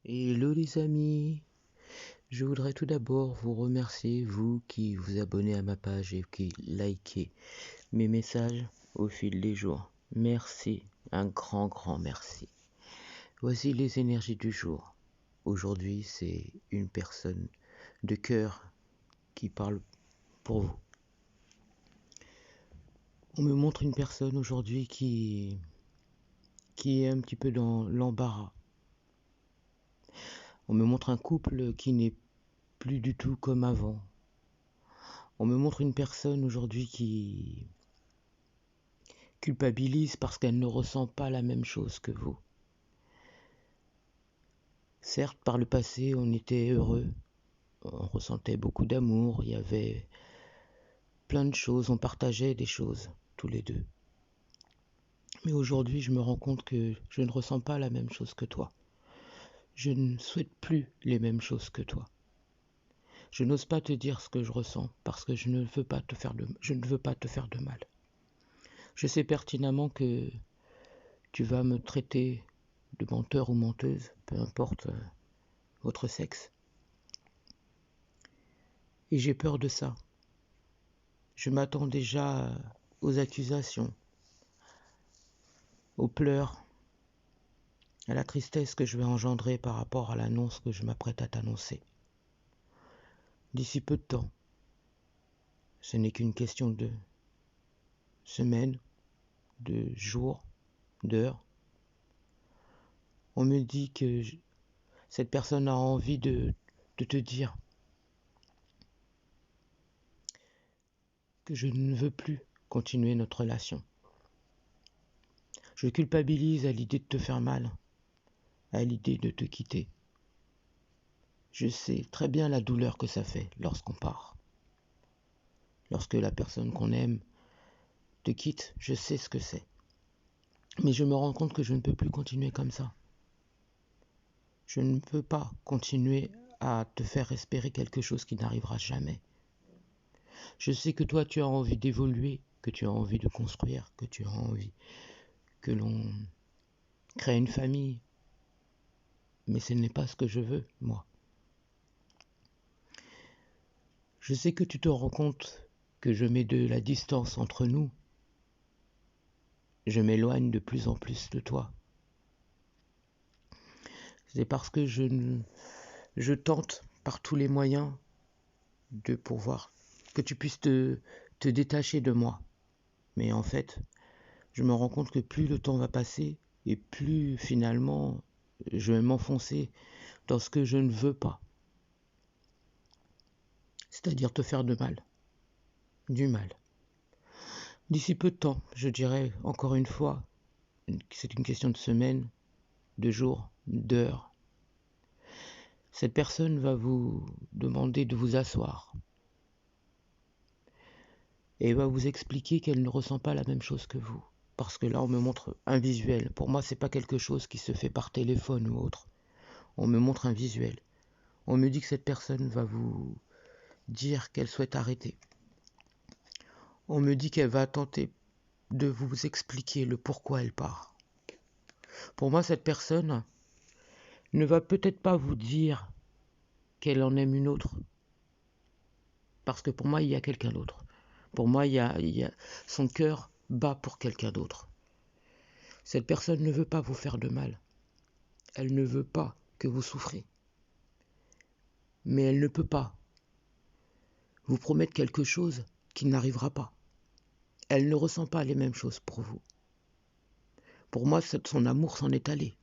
Hello les amis, je voudrais tout d'abord vous remercier, vous qui vous abonnez à ma page et qui likez mes messages au fil des jours. Merci, un grand merci. Voici les énergies du jour. Aujourd'hui, c'est une personne de cœur qui parle pour vous. On me montre une personne aujourd'hui qui est un petit peu dans l'embarras. On me montre un couple qui n'est plus du tout comme avant. On me montre une personne aujourd'hui qui culpabilise parce qu'elle ne ressent pas la même chose que vous. Certes, par le passé, on était heureux, on ressentait beaucoup d'amour, il y avait plein de choses, on partageait des choses, tous les deux. Mais aujourd'hui, je me rends compte que je ne ressens pas la même chose que toi. Je ne souhaite plus les mêmes choses que toi. Je n'ose pas te dire ce que je ressens parce que je ne veux pas te faire de mal. Je sais pertinemment que tu vas me traiter de menteur ou menteuse, peu importe votre sexe. Et j'ai peur de ça. Je m'attends déjà aux accusations, aux pleurs, à la tristesse que je vais engendrer par rapport à l'annonce que je m'apprête à t'annoncer. D'ici peu de temps, ce n'est qu'une question de semaines, de jours, d'heures. On me dit que cette personne a envie de te dire que je ne veux plus continuer notre relation. Je culpabilise à l'idée de te faire mal, à l'idée de te quitter. Je sais très bien la douleur que ça fait lorsqu'on part. Lorsque la personne qu'on aime te quitte, je sais ce que c'est. Mais je me rends compte que je ne peux plus continuer comme ça. Je ne peux pas continuer à te faire espérer quelque chose qui n'arrivera jamais. Je sais que toi, tu as envie d'évoluer, que tu as envie de construire, que tu as envie que l'on crée une famille. Mais ce n'est pas ce que je veux, moi. Je sais que tu te rends compte que je mets de la distance entre nous. Je m'éloigne de plus en plus de toi. C'est parce que je tente par tous les moyens de pouvoir que tu puisses te détacher de moi. Mais en fait, je me rends compte que plus le temps va passer et plus finalement je vais m'enfoncer dans ce que je ne veux pas. C'est-à-dire te faire de mal. Du mal. D'ici peu de temps, je dirais encore une fois, c'est une question de semaines, de jours, d'heures. Cette personne va vous demander de vous asseoir et va vous expliquer qu'elle ne ressent pas la même chose que vous. Parce que là, on me montre un visuel. Pour moi, c'est pas quelque chose qui se fait par téléphone ou autre. On me montre un visuel. On me dit que cette personne va vous dire qu'elle souhaite arrêter. On me dit qu'elle va tenter de vous expliquer le pourquoi elle part. Pour moi, cette personne ne va peut-être pas vous dire qu'elle en aime une autre. Parce que pour moi, il y a quelqu'un d'autre. Pour moi, son cœur bat pour quelqu'un d'autre. Cette personne ne veut pas vous faire de mal. Elle ne veut pas que vous souffrez. Mais elle ne peut pas vous promettre quelque chose qui n'arrivera pas. Elle ne ressent pas les mêmes choses pour vous. Pour moi, son amour s'en est allé.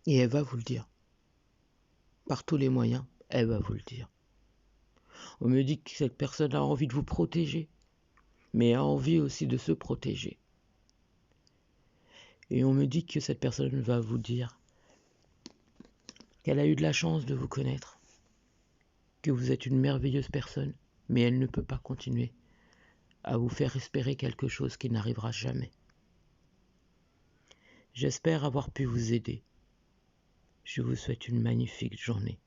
Et elle va vous le dire. Par tous les moyens, elle va vous le dire. On me dit que cette personne a envie de vous protéger, mais a envie aussi de se protéger. Et on me dit que cette personne va vous dire qu'elle a eu de la chance de vous connaître, que vous êtes une merveilleuse personne, mais elle ne peut pas continuer à vous faire espérer quelque chose qui n'arrivera jamais. J'espère avoir pu vous aider. Je vous souhaite une magnifique journée.